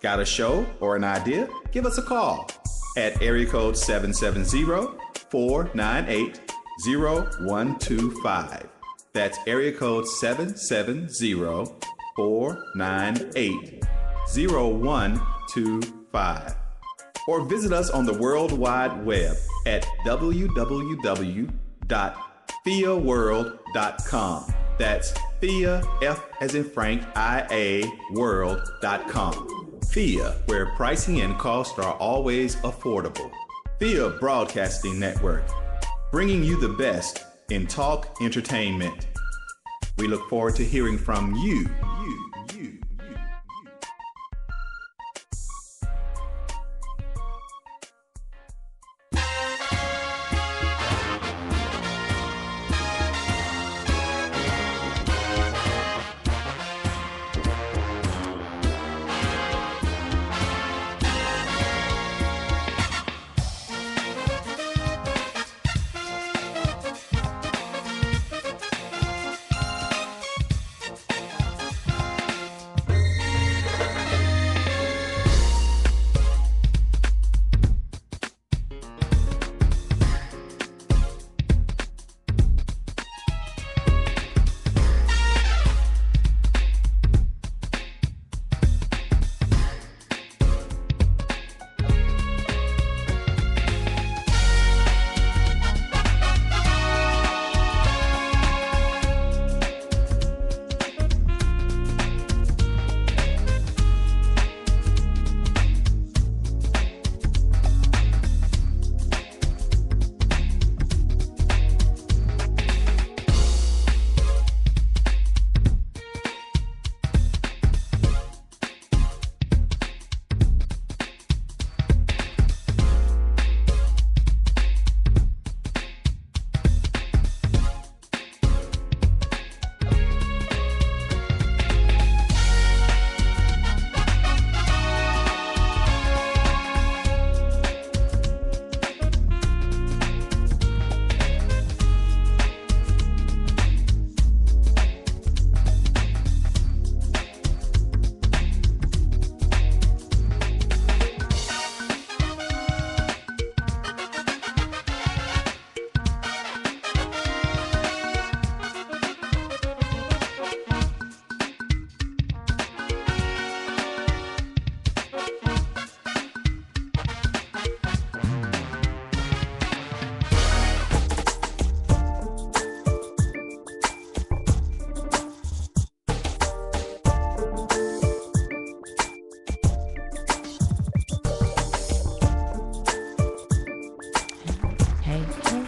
Got a show or an idea? Give us a call at area code 770-498-0125. That's area code 770-498-0125. Or visit us on the World Wide Web at www.fiaworld.com. That's FIA, F as in Frank, IA, world.com. FIA, where pricing and cost are always affordable. FIA Broadcasting Network, bringing you the best in talk entertainment. We look forward to hearing from you.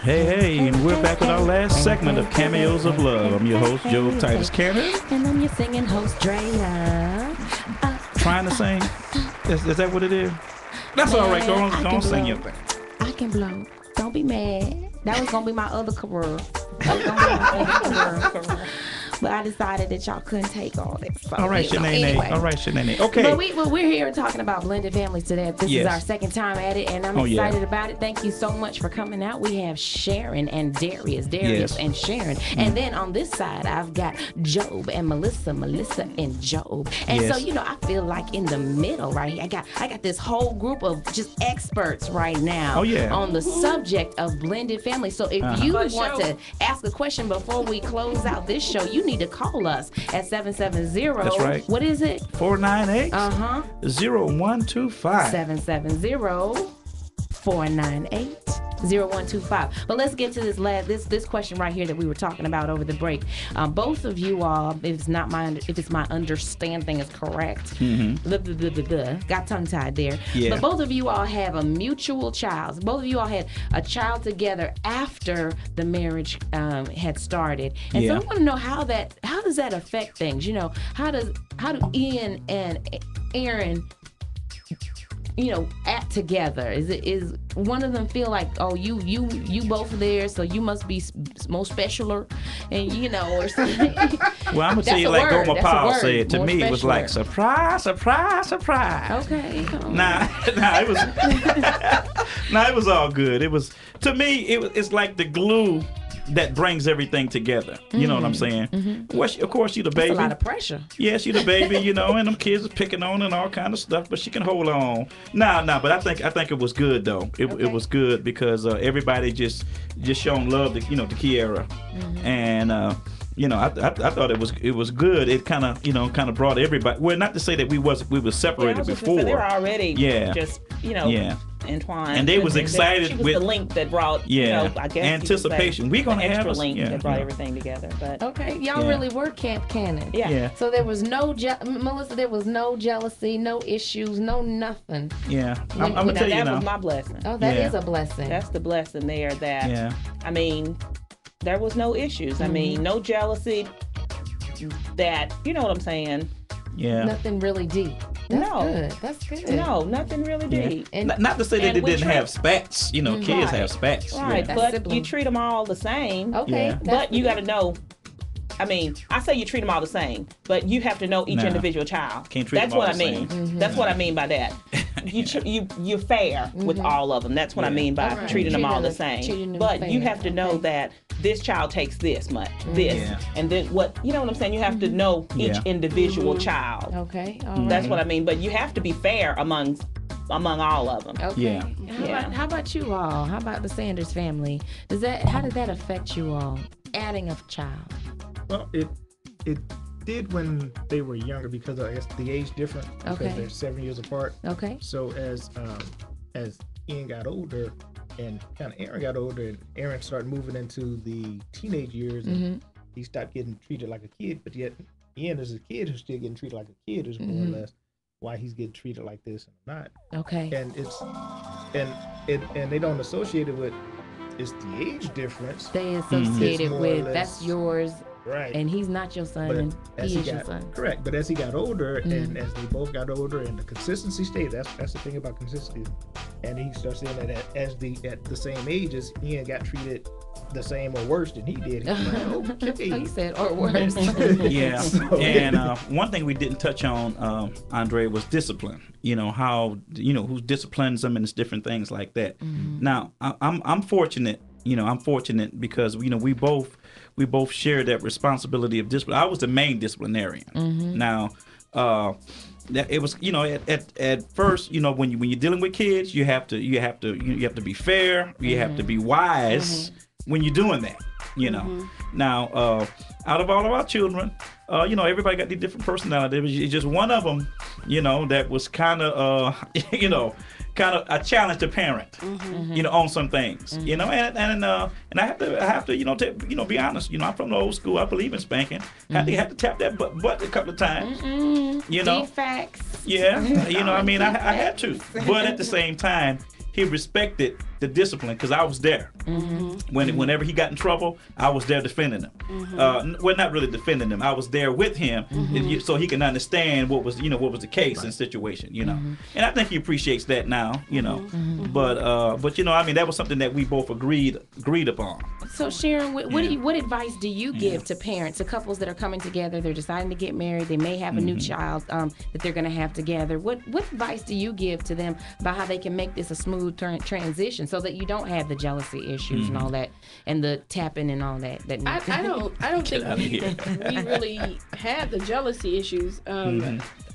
Hey, and we're back with our last segment of Cameos of Love. I'm your host, Joe Titus Cameron. And I'm your singing host, Drea. Trying to sing? Is that what it is? That's all right. Go on sing your thing. I can blow. Don't be mad. That was going to be my other career. But I decided that y'all couldn't take all that. So, all right, Shanae. Anyway. All right, Shanae. Okay. But we're here talking about blended families today. This is our second time at it, and I'm excited about it. Thank you so much for coming out. We have Sharon and Darius and Sharon. And then on this side, I've got Job and Melissa and Job. And so, I feel like in the middle right here, I got this whole group of just experts right now on the subject of blended families. So if you want to ask a question before we close out this show, you need to call us at 770. That's right. What is it? 498 0125. 770-498-0125. But let's get to this question right here that we were talking about over the break. Both of you all, if it's my understanding is correct, got tongue tied there. Yeah. But both of you all have a mutual child. Both of you all had a child together after the marriage had started. And so I want to know how does that affect things? How do Ian and Aaron act together? Is one of them feel like, oh, you both there, so you must be more specialer, and or something? Well, I'm gonna tell you like Goma Powell said to me, it was like surprise, surprise, surprise. Okay. Nah, it was it was all good. It was, to me, it's like the glue that brings everything together. You know what I'm saying? Mm-hmm. Well, of course, you're the baby. That's a lot of pressure. Yeah, she's the baby, and them kids are picking on and all kind of stuff, but she can hold on. But I think it was good though. It was good because everybody just shown love to Kiara, and I thought it was good. It kind of brought everybody. Well, not to say that we were separated before. They were already just entwined, and they was excited. She was the link that brought I guess anticipation. We're gonna have a link that brought everything together. But y'all really were Camp Cannon. Yeah. So there was no Melissa. There was no jealousy, no issues, no nothing. Yeah. I'm gonna tell you that now. was my blessing. Oh, that is a blessing. That's the blessing there. That I mean, there was no issues. I mean, no jealousy. That you know what I'm saying. Yeah. Nothing really deep. That's good. No, nothing really deep. And not to say that they didn't have spats. Kids have spats. Right, but you treat them all the same. Okay. Yeah. But you got to know. I mean, I say you treat them all the same, but you have to know each individual child. Can't treat them all the same. That's what I mean by that. You're fair with all of them. That's what I mean by treating them all the same. But you have to know that this child takes this much, and then what, you know what I'm saying? You have to know each individual child. Okay. That's what I mean. But you have to be fair among all of them. Okay. How about you all? How about the Sanders family? How did that affect you all? Adding a child. Well, it did when they were younger because I guess the age difference because they're 7 years apart. Okay. So as Ian got older and kind of Aaron got older and Aaron started moving into the teenage years and he stopped getting treated like a kid, but yet Ian is a kid who's still getting treated like a kid is more or less why he's getting treated like this and not. Okay. And it's and they don't associate it with it's the age difference. They associate it with that's yours. Right. And he's not your son, and he is your son. Correct. But as he got older, and as they both got older, and the consistency stayed, that's the thing about consistency. And he starts saying that at the same age as Ian got treated the same or worse than he did. He's like, okay. He said, or worse. Yeah. And one thing we didn't touch on, Andre, was discipline. How who disciplines them and it's different things like that. Now, I'm fortunate. I'm fortunate because we both share that responsibility of discipline. I was the main disciplinarian. Now, that it was at first when you're dealing with kids, you have to be fair. You have to be wise when you're doing that. Now, out of all of our children, everybody got these different personalities. It's just one of them, that was kind of kind of a challenge to parent, on some things, and I have to, be honest. I'm from the old school. I believe in spanking. Had to tap that butt a couple of times. Defects. Yeah, I had to. But at the same time, he respected the discipline, because I was there. Whenever he got in trouble, I was there defending him. Well, not really defending him. I was there with him, so he can understand what was the case and situation. And I think he appreciates that now. But that was something that we both agreed upon. So Sharon, what advice do you give to parents, to couples that are coming together? They're deciding to get married. They may have a new child that they're going to have together. What advice do you give to them about how they can make this a smooth transition, so that you don't have the jealousy issues and all that, and the tapping and all that? I don't think we really have the jealousy issues.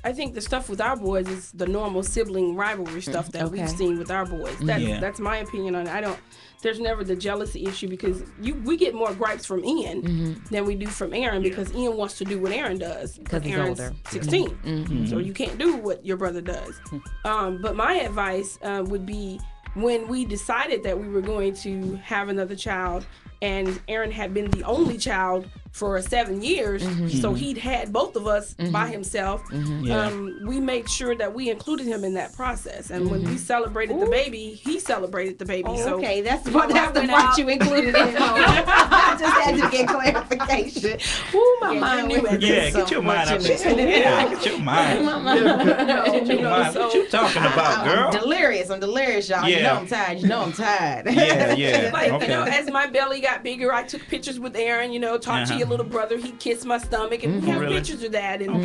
I think the stuff with our boys is the normal sibling rivalry stuff that we've seen with our boys. That's my opinion on it. There's never the jealousy issue, because we get more gripes from Ian than we do from Aaron, because Ian wants to do what Aaron does. Because Aaron's older. 16. So you can't do what your brother does. But my advice would be, when we decided that we were going to have another child, and Aaron had been the only child for 7 years, so he'd had both of us by himself. We made sure that we included him in that process, and when we celebrated the baby, he celebrated the baby. So okay, that's the part you included in. I just had to get clarification. Ooh, my mind knew it. Get your mind out. Get your mind. What you talking about, girl? I'm delirious, y'all. You know I'm tired. As my belly got bigger, I took pictures with Aaron. Talked to your little brother. He kissed my stomach, and we have pictures of that. And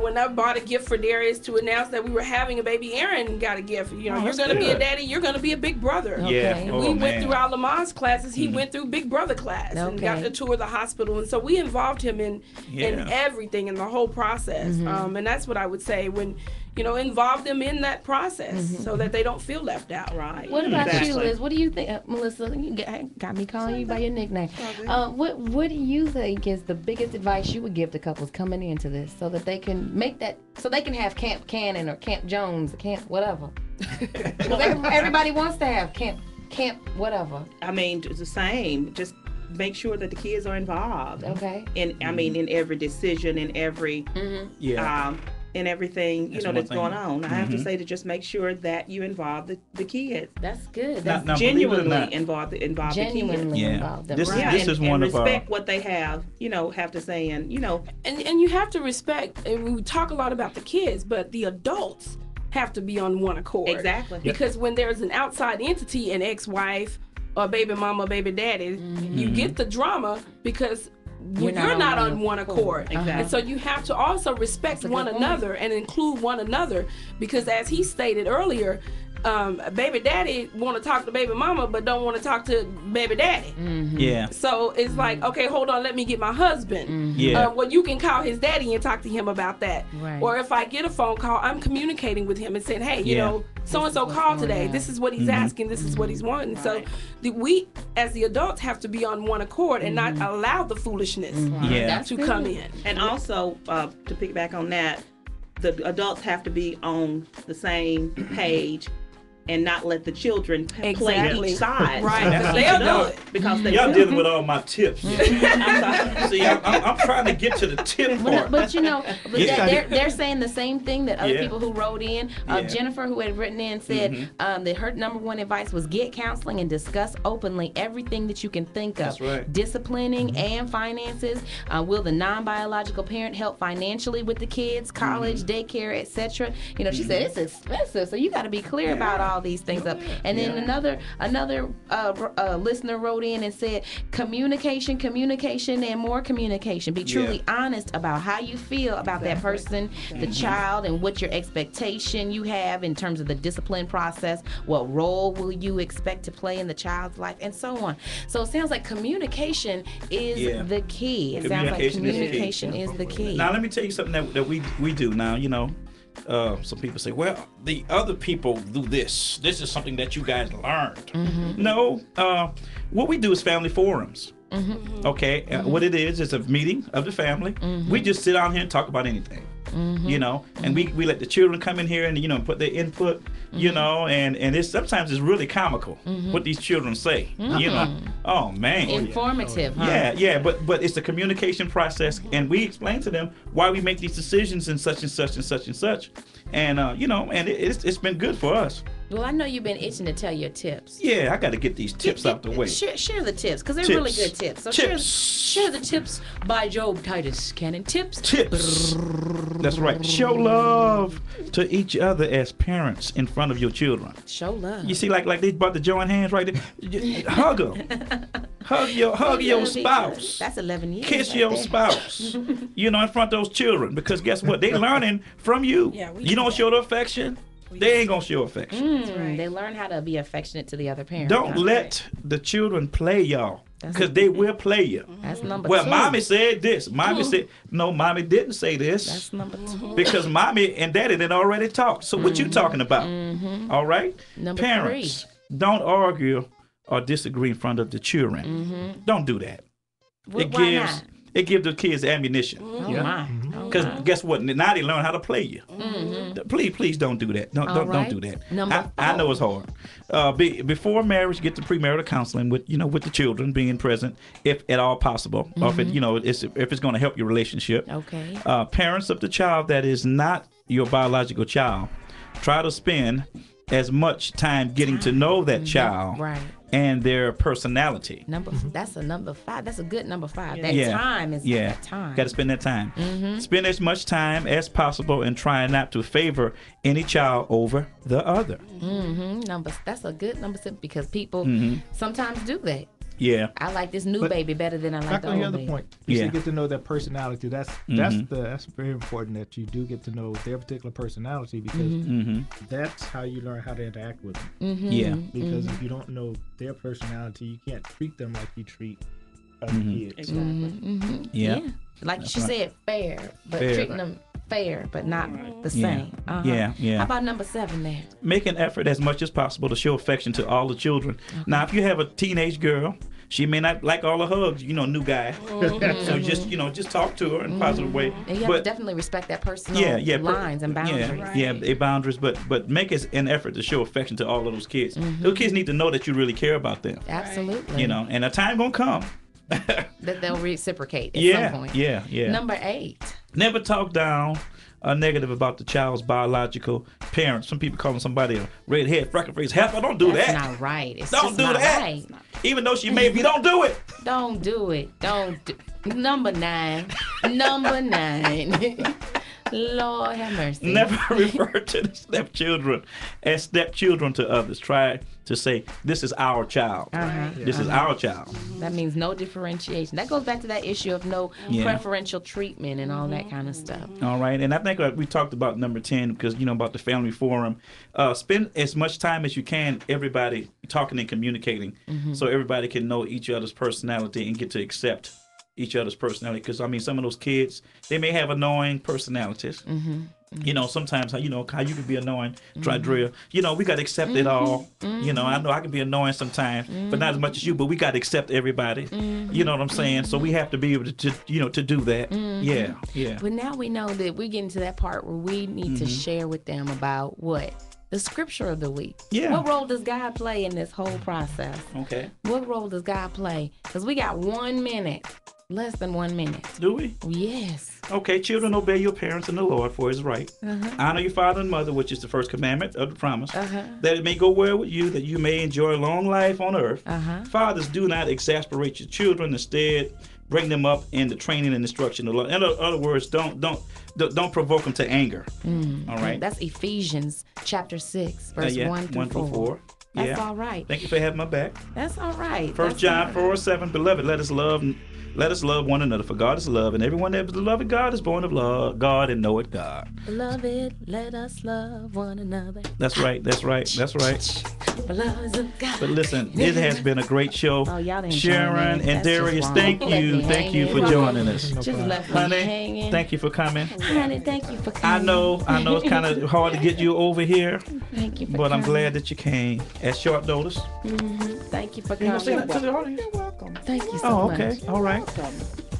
when I bought a gift for Darius to announce that we were having a baby, Aaron got a gift. You're gonna be a daddy. You're gonna be a big brother. And we went through our Lamaze classes. He went through Big Brother class and got to tour the hospital. And so we involved him in everything, in the whole process. And that's what I would say, when involve them in that process so that they don't feel left out. Right. What about you, Liz? What do you think, Melissa? You got me calling you by your nickname. What do you think is the biggest advice you would give to couples coming into this, so that they can make that, so they can have Camp Cannon or Camp Jones or Camp whatever? Everybody wants to have Camp whatever. It's the same. Just make sure that the kids are involved. Okay. In every decision, in every in everything that's going on. I have to say, to just make sure that you involve the kids. That's good. That's genuinely involve the kids. Involve them. This is one of respect what they have to say, and you have to respect. And we talk a lot about the kids, but the adults have to be on one accord. Exactly. Because when there's an outside entity, an ex-wife or baby mama, baby daddy, you get the drama because you're not on one accord. Exactly. And so you have to also respect one another and include one another, because as he stated earlier, baby daddy want to talk to baby mama but don't want to talk to baby daddy. So it's like, okay, hold on, let me get my husband. Well, you can call his daddy and talk to him about that. Or if I get a phone call, I'm communicating with him and saying, hey, so-and-so called today. This is what he's asking. This is what he's wanting. So we, as the adults, have to be on one accord and not allow the foolishness to come in. And also, to piggyback on that, the adults have to be on the same page and not let the children play each side. Right. They'll do it. Because y'all dealing with all my tips. See, I'm trying to get to the tip part. But they're saying the same thing that other people who wrote in. Jennifer, who had written in, said that her number one advice was get counseling and discuss openly everything that you can think of. That's right. Disciplining and finances. Will the non-biological parent help financially with the kids? College, daycare, etc. She said it's expensive, so you got to be clear about all these things up. And then another listener wrote in and said communication, and more communication. Be truly honest about how you feel about that person, the child, and what your expectation you have in terms of the discipline process. What role will you expect to play in the child's life, and so on. So it sounds like communication is the key. It sounds like communication is the key. Now let me tell you something that we do now. Some people say, well, the other people do this. This is something that you guys learned. No, what we do is family forums. Okay, what it is a meeting of the family. We just sit down here and talk about anything. And we let the children come in here and put their input, and it's sometimes it's really comical what these children say. Oh man, informative. But it's the communication process, and we explain to them why we make these decisions and such and such and such and such, and and it's been good for us. Well, I know you've been itching to tell your tips. Yeah, I got to get these tips out the way. Share the tips, because they're really good tips. So share the tips by Job Titus Cannon. Tips. That's right. Show love to each other as parents in front of your children. Show love. You see, like they brought the joint hands right there. Hug them. Hug your spouse. That's 11 years. Kiss your spouse. You know, in front of those children, because guess what? They learning from you. Yeah, you don't show the affection, they ain't gonna show affection. Right. They learn how to be affectionate to the other parent. Don't let the children play y'all, because they will play you. That's number well, 2. mommy said this. Mommy said, no, mommy didn't say this. That's number 2. Because mommy and daddy did already talked. So what you talking about? All right? Number Parents, don't argue or disagree in front of the children. Don't do that. Why not? It gives the kids ammunition. Oh my. Because guess what? Now they learn how to play you. Please don't do that. Don't do that. I know it's hard. Before marriage, get to premarital counseling with the children being present, if at all possible, or if it's going to help your relationship. Okay. Parents of the child that is not your biological child, try to spend as much time getting to know that child. Right. And their personality. That's a number 5. That's a good number 5. That time is that time. Got to spend that time. Spend as much time as possible and try not to favor any child over the other. That's a good number 6, because people sometimes do that. Yeah. I like this new baby better than I like the old baby. Back on the point. You should get to know their personality. That's very important, that you do get to know their particular personality, because that's how you learn how to interact with them. Yeah. Because if you don't know their personality, you can't treat them like you treat other kids. Exactly. Yeah. Like she said, fair, but treating them fair, but not the same. Yeah. How about number 7 there? Make an effort as much as possible to show affection to all the children. Now, if you have a teenage girl, she may not like all the hugs, new guy. So just talk to her in a positive way. And you have to definitely respect that personal lines and boundaries. Boundaries. But make an effort to show affection to all of those kids. Those kids need to know that you really care about them. Absolutely. And a time gonna come that they'll reciprocate at some point. Yeah. Number 8. Never talk down or negative about the child's biological parents. Some people calling somebody a redhead, freckle-faced heifer. Don't do that. That's not right. Don't do that. Right. Even though she may be, don't do it. Don't do it. Number 9. Number 9. Lord have mercy. Never refer to the stepchildren as stepchildren to others. Try to say, this is our child. This is our child. That means no differentiation. That goes back to that issue of no preferential treatment and all that kind of stuff. All right. And I think we talked about number 10, because, about the family forum. Spend as much time as you can, everybody talking and communicating, so everybody can know each other's personality and get to accept each other's personality. Because some of those kids, they may have annoying personalities. Sometimes how you can be annoying, drill. We got to accept it all. I know I can be annoying sometimes, but not as much as you. But we got to accept everybody. You know what I'm saying? So we have to be able to do that. Yeah. But now we know that we're getting to that part where we need to share with them about what? The scripture of the week. Yeah. What role does God play in this whole process? Okay. What role does God play? Because we got 1 minute. Less than 1 minute. Do we? Yes. Okay, children, obey your parents in the Lord, for his right. Honor your father and mother, which is the first commandment of the promise, that it may go well with you, that you may enjoy a long life on earth. Fathers, do not exasperate your children. Instead, bring them up in the training and instruction of the Lord. In other words, don't provoke them to anger. All right. That's Ephesians chapter 6, verse 1 through 4. That's all right. Thank you for having my back. That's all right. 1 John 4:7, beloved, let us love one another, for God is love, and everyone that is beloved God is born of love, God, and knoweth God. Beloved, let us love one another. That's right. Beloved of God. But listen, it has been a great show. Oh, y'all didn't Sharon and Darius, thank you for joining us. Just left me hanging. Thank you for coming. Honey, thank you for coming. I know it's kind of hard to get you over here. Thank you for But coming. I'm glad that you came at short notice. Thank you for You gonna say coming. that to the audience? You're welcome. Thank you so much. Okay. All right.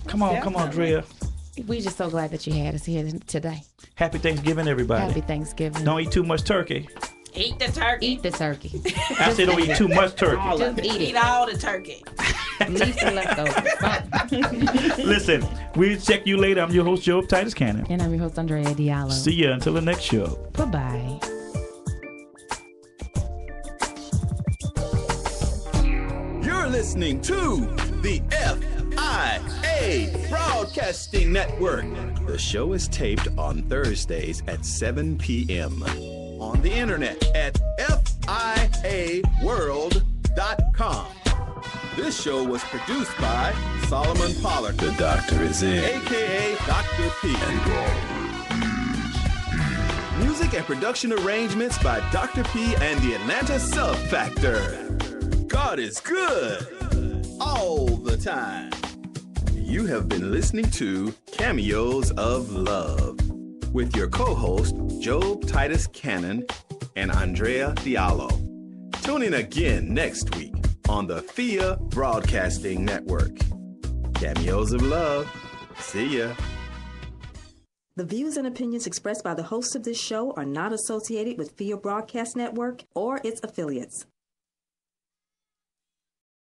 Come on, Drea. We're just so glad that you had us here today. Happy Thanksgiving, everybody. Happy Thanksgiving. Don't eat too much turkey. Eat the turkey. Eat the turkey. I said don't eat too much turkey. Just eat it. Eat all the turkey. Leave the leftovers. Listen, we'll check you later. I'm your host, Job Titus Cannon. And I'm your host, Andrea Diallo. See ya until the next show. Bye-bye. listening to the FIA Broadcasting Network. The show is taped on Thursdays at 7 p.m. on the internet at FIAworld.com. This show was produced by Solomon Pollard. The Doctor is in, a.k.a. Dr. P. Music and production arrangements by Dr. P and the Atlanta Sub Factor. God is good all the time. You have been listening to Cameos of Love with your co-host Job Titus Cannon and Andrea Diallo. Tune in again next week on the FIA Broadcasting Network. Cameos of Love. See ya. The views and opinions expressed by the hosts of this show are not associated with FIA Broadcast Network or its affiliates.